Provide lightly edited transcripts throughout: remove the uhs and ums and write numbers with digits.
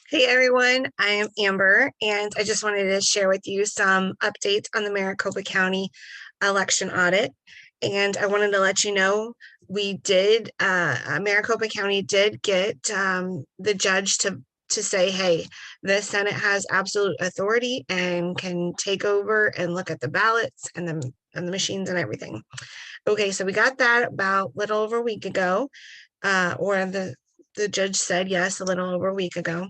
Hey everyone, I am Amber, and I just wanted to share with you some updates on the Maricopa County election audit. And I wanted to let you know Maricopa County did get the judge to say, hey, the Senate has absolute authority and can take over and look at the ballots and the machines and everything. Okay, so we got that about a little over a week ago, or the judge said yes a little over a week ago.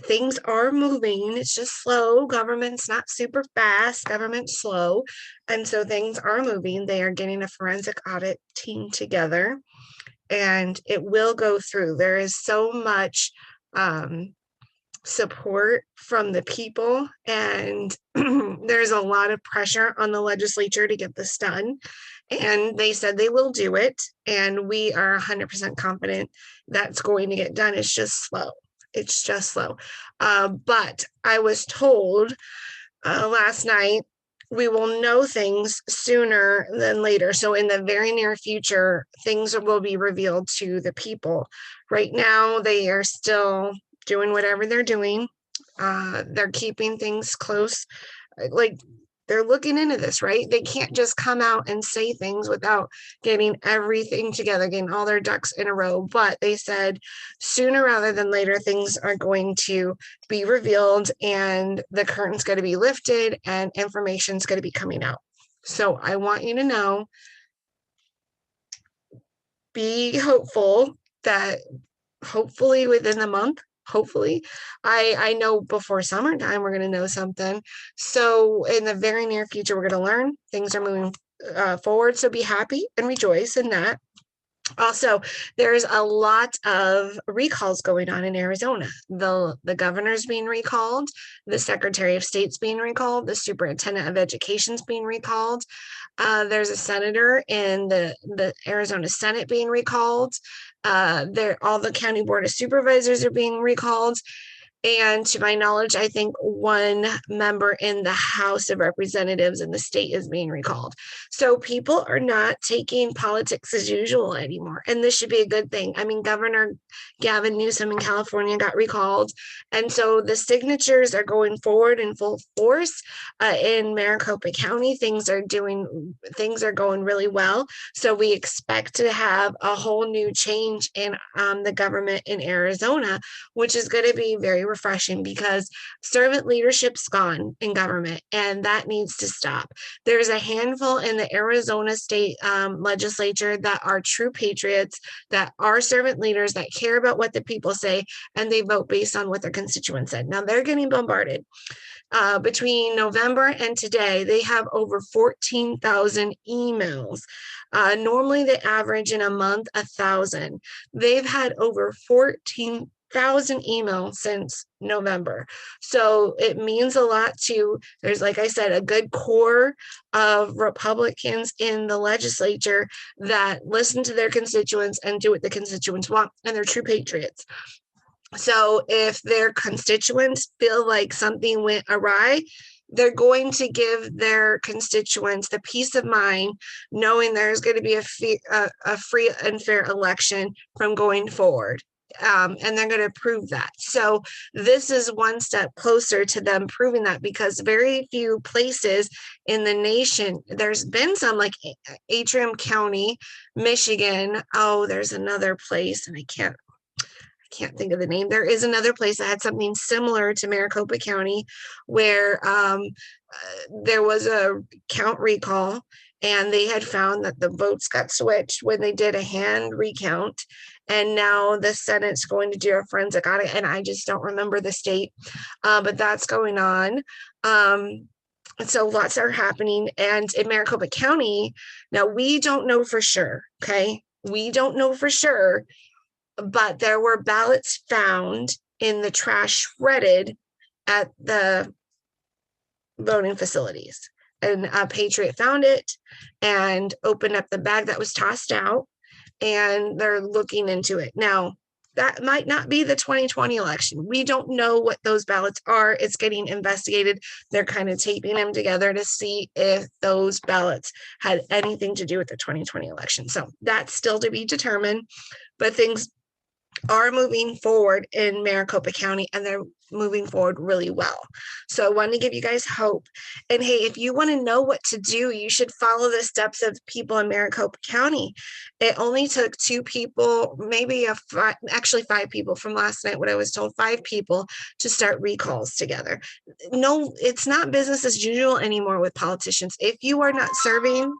Things are moving. It's just slow. Government's not super fast. Government's slow. And so things are moving. They are getting a forensic audit team together and it will go through. There is so much support from the people, and there's a lot of pressure on the legislature to get this done. And they said they will do it. And we are 100% confident that's going to get done. It's just slow. It's just slow. But I was told last night we will know things sooner than later. So in the very near future, things will be revealed to the people. Right now, they are still doing whatever they're doing. They're keeping things close. Like, they're looking into this, right? They can't just come out and say things without getting everything together, getting all their ducks in a row. But they said sooner rather than later, things are going to be revealed and the curtain's going to be lifted and information's going to be coming out. So I want you to know, be hopeful that hopefully within the month, hopefully, I know before summertime we're going to know something. So in the very near future, we're going to learn. Things are moving forward. So be happy and rejoice in that. Also, there's a lot of recalls going on in Arizona. The governor's being recalled, the secretary of state's being recalled, the superintendent of education's being recalled. There's a senator in the Arizona Senate being recalled. All the county board of supervisors are being recalled. And to my knowledge, I think one member in the House of Representatives in the state is being recalled. So people are not taking politics as usual anymore. And this should be a good thing. I mean, Governor Gavin Newsom in California got recalled. And so the signatures are going forward in full force. In Maricopa County, things are going really well. So we expect to have a whole new change in the government in Arizona, which is going to be very refreshing because servant leadership's gone in government and that needs to stop. There's a handful in the Arizona state legislature that are true patriots, that are servant leaders, that care about what the people say, and they vote based on what their constituents said. Now they're getting bombarded. Between November and today, they have over 14,000 emails. Normally, they average in a month 1,000. They've had over 14,000 emails since November. So it means a lot to, there's, like I said, a good core of Republicans in the legislature that listen to their constituents and do what the constituents want, and they're true patriots. So if their constituents feel like something went awry, they're going to give their constituents the peace of mind knowing there's going to be a free and fair election from going forward. And they're going to prove that. So this is one step closer to them proving that, because very few places in the nation, there's been some like Atrium County, Michigan. Oh, there's another place, and I can't think of the name. There is another place that had something similar to Maricopa County where there was a count recall and they had found that the votes got switched when they did a hand recount. And now the Senate's going to do a forensic audit, and I just don't remember the state, but that's going on. So lots are happening. And in Maricopa County, now we don't know for sure, okay? We don't know for sure, but there were ballots found in the trash shredded at the voting facilities. And a patriot found it and opened up the bag that was tossed out, and they're looking into it. Now, that might not be the 2020 election. We don't know what those ballots are. It's getting investigated. They're kind of taping them together to see if those ballots had anything to do with the 2020 election. So that's still to be determined, but things are moving forward in Maricopa County, and they're moving forward really well. So I wanted to give you guys hope. And hey, if you want to know what to do, you should follow the steps of people in Maricopa County. It only took 2 people, maybe actually 5 people from last night, what I was told, 5 people to start recalls together. No, it's not business as usual anymore with politicians. If you are not serving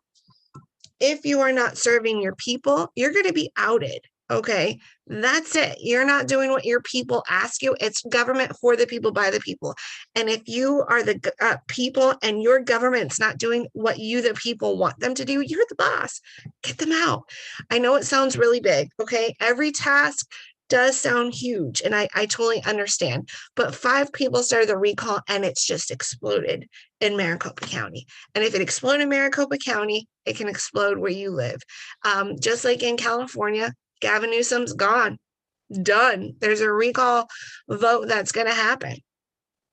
your people, you're going to be outed. Okay, that's it. You're not doing what your people ask you. It's government for the people, by the people. And if you are the people and your government's not doing what you, the people, want them to do, you're the boss. Get them out. I know it sounds really big. Okay, every task does sound huge, and I totally understand. But 5 people started the recall, and it's just exploded in Maricopa County. And if it exploded in Maricopa County, it can explode where you live. Just like in California, Gavin Newsom's gone, done. There's a recall vote that's going to happen.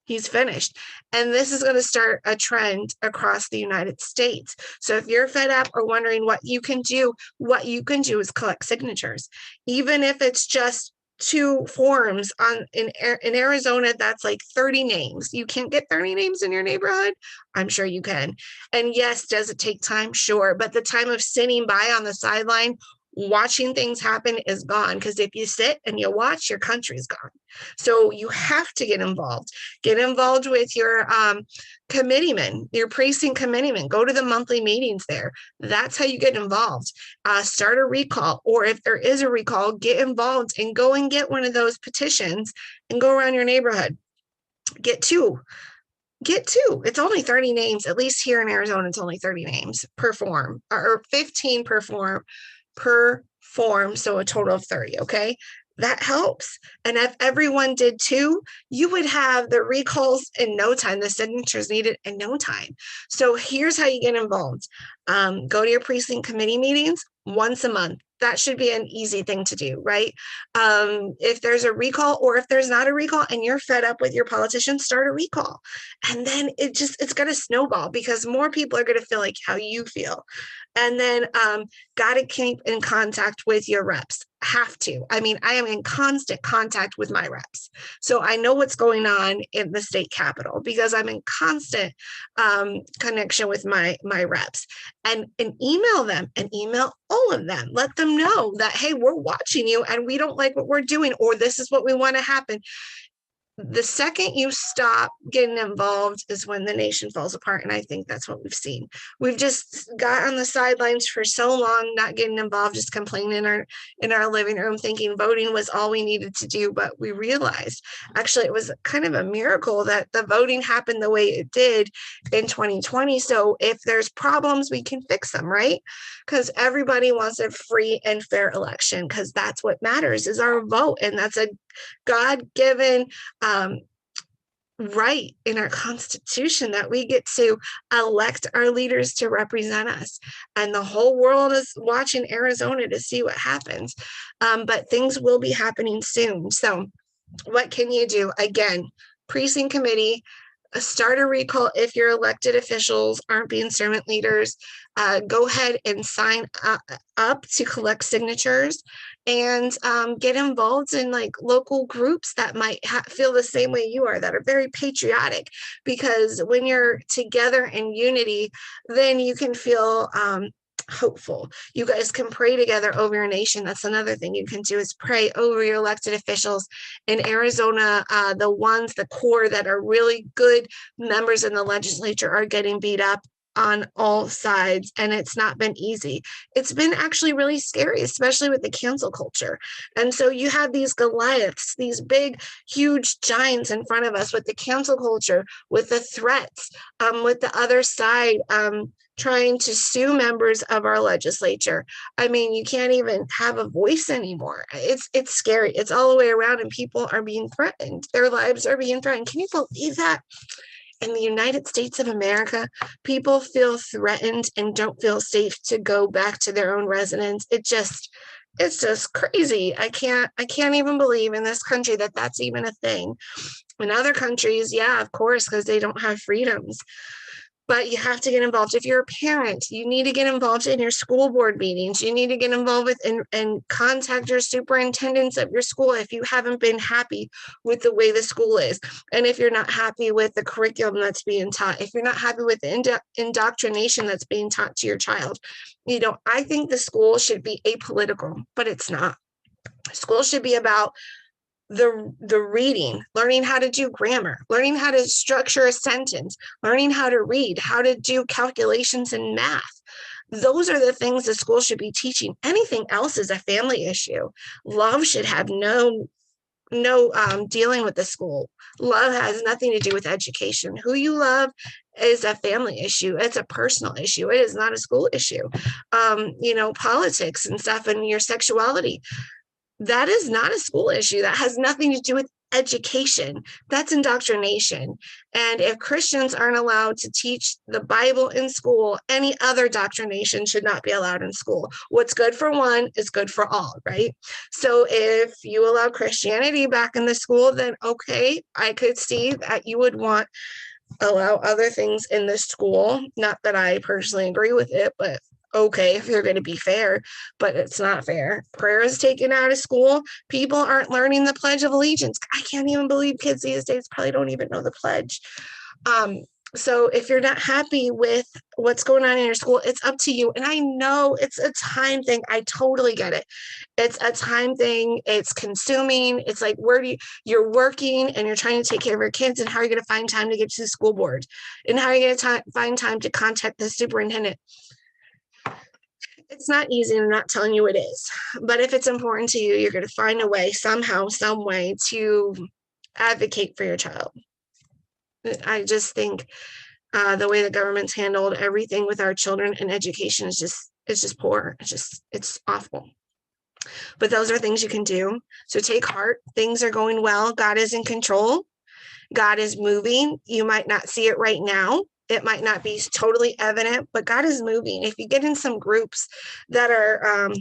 He's finished. And this is going to start a trend across the United States. So if you're fed up or wondering what you can do is collect signatures. Even if it's just 2 forms in Arizona, that's like 30 names. You can't get 30 names in your neighborhood. I'm sure you can. And yes, does it take time? Sure. But the time of sitting by on the sideline watching things happen is gone, because if you sit and you watch, your country's gone. So you have to get involved with your committeemen, your precinct committeemen. Go to the monthly meetings there. That's how you get involved. Start a recall, or if there is a recall, get involved and go and get one of those petitions and go around your neighborhood. Get two. It's only 30 names, at least here in Arizona. It's only 30 names per form, or 15 per form, so a total of 30. Okay, that helps. And if everyone did 2, you would have the recalls in no time, the signatures needed in no time. So here's how you get involved. Go to your precinct committee meetings once a month. That should be an easy thing to do, right? If there's a recall, or if there's not a recall and you're fed up with your politicians, start a recall. And then it's going to snowball, because more people are going to feel like how you feel. And then got to keep in contact with your reps. Have to. I mean, I am in constant contact with my reps. So I know what's going on in the state capitol, because I'm in constant connection with my reps. And email them, and email all of them. Let them know that, hey, we're watching you and we don't like what we're doing, or this is what we want to happen. The second you stop getting involved is when the nation falls apart. And I think that's what we've seen. We've just got on the sidelines for so long, not getting involved, just complaining in our living room, thinking voting was all we needed to do. But we realized actually it was kind of a miracle that the voting happened the way it did in 2020. So if there's problems, we can fix them, right? Because everybody wants a free and fair election, because that's what matters, is our vote. And that's a God-given right in our Constitution, that we get to elect our leaders to represent us. And the whole world is watching Arizona to see what happens. But things will be happening soon. So what can you do? Again, precinct committee, start a recall if your elected officials aren't being servant leaders. Go ahead and sign up to collect signatures, and get involved in like local groups that might feel the same way you are, that are very patriotic. Because when you're together in unity, then you can feel hopeful. You guys can pray together over your nation. That's another thing you can do, is pray over your elected officials. In Arizona, the core that are really good members in the legislature are getting beat up on all sides, and it's not been easy. It's been actually really scary, especially with the cancel culture. And so you have these Goliaths, these big, huge giants in front of us with the cancel culture, with the threats, with the other side trying to sue members of our legislature. I mean, you can't even have a voice anymore. It's scary. It's all the way around, and people are being threatened. Their lives are being threatened. Can you believe that? In the United States of America, people feel threatened and don't feel safe to go back to their own residence. It's just crazy. I can't even believe in this country that that's even a thing. In other countries, yeah, of course, because they don't have freedoms. but you have to get involved. If you're a parent, you need to get involved in your school board meetings. You need to get involved with and contact your superintendents of your school if you haven't been happy with the way the school is. And if you're not happy with the curriculum that's being taught, if you're not happy with the indoctrination that's being taught to your child, I think the school should be apolitical, but it's not. School should be about the reading, learning how to do grammar, learning how to structure a sentence, learning how to read, how to do calculations in math. Those are the things the school should be teaching. Anything else is a family issue. Love should have no dealing with the school. Love has nothing to do with education. Who you love is a family issue. It's a personal issue. It is not a school issue. Politics and stuff and your sexuality, that is not a school issue. That has nothing to do with education. That's indoctrination. And if Christians aren't allowed to teach the Bible in school, any other doctrination should not be allowed in school. What's good for one is good for all, right? So if you allow Christianity back in the school, then okay, I could see that you would allow other things in the school. Not that I personally agree with it, but okay, if you're going to be fair, but it's not fair. Prayer is taken out of school. People aren't learning the Pledge of Allegiance. I can't even believe kids these days probably don't even know the pledge. So if you're not happy with what's going on in your school, it's up to you. And I know it's a time thing. I totally get it. It's a time thing. It's consuming. It's like, you're working and you're trying to take care of your kids, and how are you going to find time to get to the school board? And how are you going to find time to contact the superintendent? It's not easy. I'm not telling you it is, but if it's important to you, you're going to find a way somehow, some way to advocate for your child. I just think the way the government's handled everything with our children and education is just poor. It's awful. But those are things you can do. So take heart. Things are going well. God is in control. God is moving. You might not see it right now. It might not be totally evident, but God is moving. If you get in some groups that are,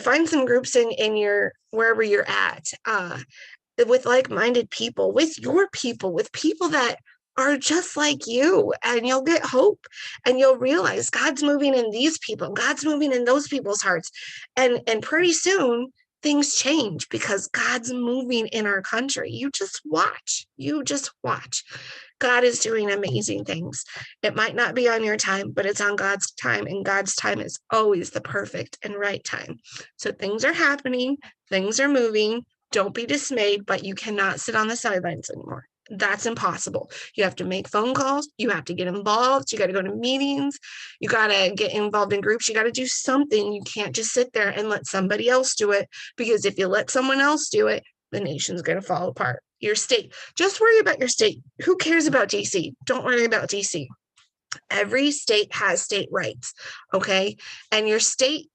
find some groups in your, wherever you're at, with like-minded people, with your people, with people that are just like you, and you'll get hope, and you'll realize God's moving in these people, God's moving in those people's hearts. And pretty soon things change because God's moving in our country. You just watch. God is doing amazing things. It might not be on your time, but it's on God's time, and God's time is always the perfect and right time. So things are happening, things are moving. Don't be dismayed, but you cannot sit on the sidelines anymore. That's impossible. You have to make phone calls. You have to get involved. You got to go to meetings. You got to get involved in groups. You got to do something. You can't just sit there and let somebody else do it, because if you let someone else do it, the nation's going to fall apart. Your state, just worry about your state. Who cares about DC? Don't worry about DC. Every state has state rights, okay? And your state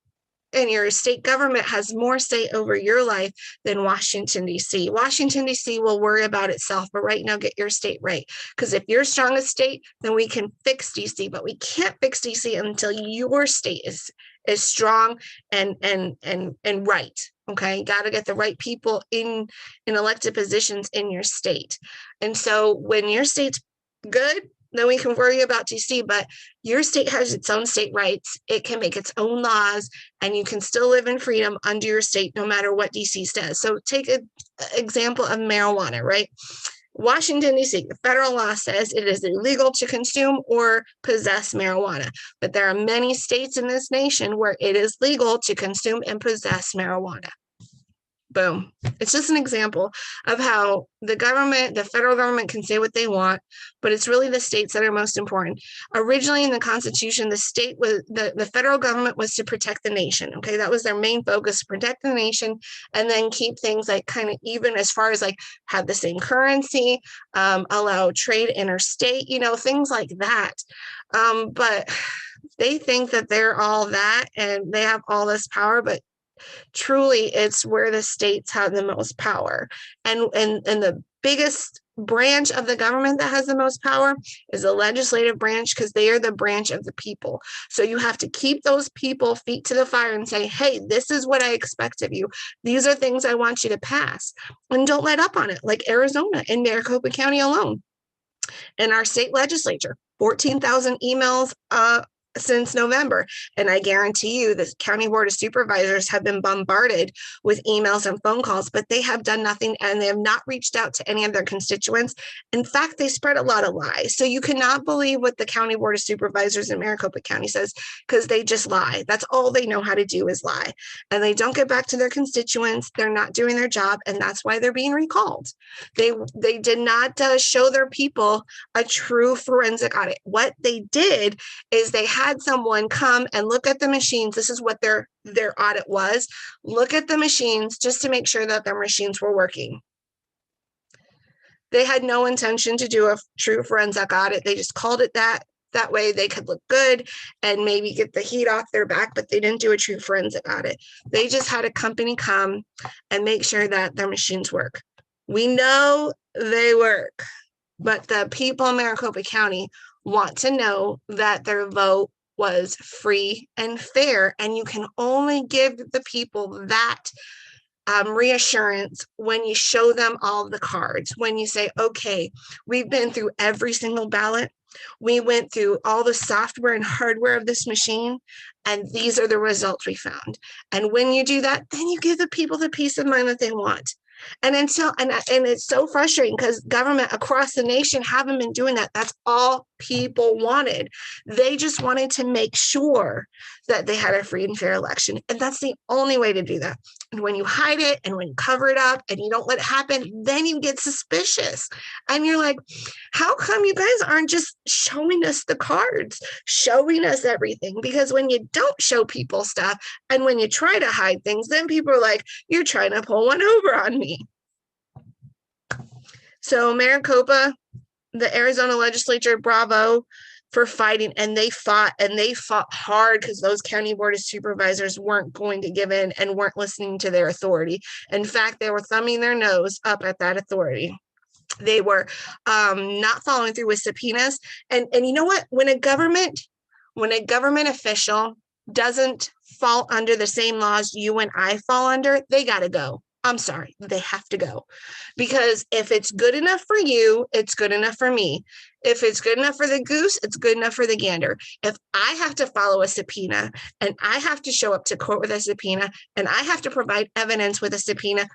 government has more say over your life than Washington, D.C. Washington, D.C. will worry about itself, but right now get your state right. Because if you're strong as state, then we can fix D.C., but we can't fix D.C. until your state is strong and right. Okay, got to get the right people in elected positions in your state. And so when your state's good, then we can worry about DC, but your state has its own state rights. It can make its own laws, and you can still live in freedom under your state, no matter what DC says. So take an example of marijuana, right? Washington, D.C., the federal law says it is illegal to consume or possess marijuana, but there are many states in this nation where it is legal to consume and possess marijuana. Boom. It's just an example of how the federal government can say what they want, but it's really the states that are most important. Originally in the Constitution, the federal government was to protect the nation. Okay, that was their main focus, protect the nation, and then keep things like kind of even as far as like have the same currency, allow trade interstate, things like that. But they think that they're all that and they have all this power, but truly it's where the states have the most power, and the biggest branch of the government that has the most power is the legislative branch, because they are the branch of the people. So you have to keep those people feet to the fire and say, hey, this is what I expect of you. These are things I want you to pass, and don't let up on it. Like Arizona and Maricopa County alone, in our state legislature, 14,000 emails since November. And I guarantee you the county board of supervisors have been bombarded with emails and phone calls, but they have done nothing and they have not reached out to any of their constituents. In fact, they spread a lot of lies. So you cannot believe what the county board of supervisors in Maricopa County says, because they just lie. That's all they know how to do is lie. And they don't get back to their constituents. They're not doing their job. And that's why they're being recalled. They did not show their people a true forensic audit. What they did is they had someone come and look at the machines. This is what their audit was. Look at the machines just to make sure that their machines were working. They had no intention to do a true forensic audit. They just called it that. That way they could look good and maybe get the heat off their back, but they didn't do a true forensic audit. They just had a company come and make sure that their machines work. We know they work, but the people in Maricopa County want to know that their vote was free and fair. And you can only give the people that reassurance when you show them all the cards, when you say, okay, we've been through every single ballot. We went through all the software and hardware of this machine, and these are the results we found. And when you do that, then you give the people the peace of mind that they want. And it's so frustrating because government across the nation haven't been doing that. That's all people wanted. They just wanted to make sure that they had a free and fair election. And that's the only way to do that. And when you hide it and when you cover it up and you don't let it happen, then you get suspicious. And you're like, how come you guys aren't just showing us the cards, showing us everything? Because when you don't show people stuff and when you try to hide things, then people are like, you're trying to pull one over on me. So Maricopa, the Arizona legislature, bravo for fighting, and they fought hard because those county board of supervisors weren't going to give in and weren't listening to their authority. In fact, they were thumbing their nose up at that authority. They were not following through with subpoenas. And you know what? When a government official doesn't fall under the same laws you and I fall under, they got to go. I'm sorry, they have to go. Because if it's good enough for you, it's good enough for me. If it's good enough for the goose, it's good enough for the gander. If I have to follow a subpoena and I have to show up to court with a subpoena and I have to provide evidence with a subpoena,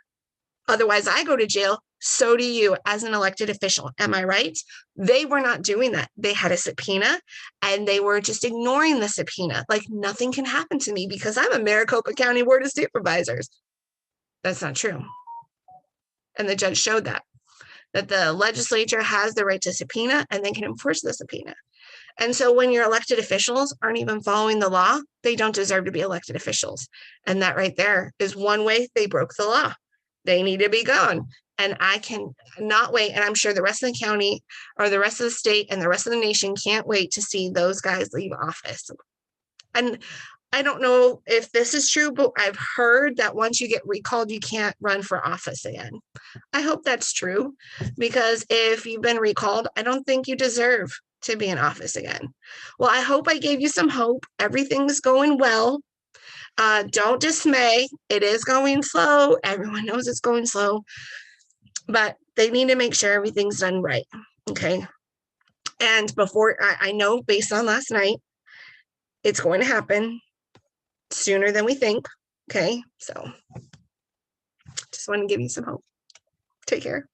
otherwise I go to jail, so do you as an elected official. Am I right? They were not doing that. They had a subpoena and they were just ignoring the subpoena. Like nothing can happen to me because I'm a Maricopa County Board of Supervisors. That's not true. And the judge showed that the legislature has the right to subpoena and they can enforce the subpoena. And so when your elected officials aren't even following the law, they don't deserve to be elected officials. And that right there is one way they broke the law. They need to be gone. And I can not wait. And I'm sure the rest of the county or the rest of the state and the rest of the nation can't wait to see those guys leave office. And I don't know if this is true, but I've heard that once you get recalled, you can't run for office again. I hope that's true, because if you've been recalled, I don't think you deserve to be in office again. Well, I hope I gave you some hope. Everything's going well. Don't dismay. It is going slow. Everyone knows it's going slow, but they need to make sure everything's done right. Okay. And before I know based on last night, it's going to happen sooner than we think. Okay. So just want to give you some hope. Take care.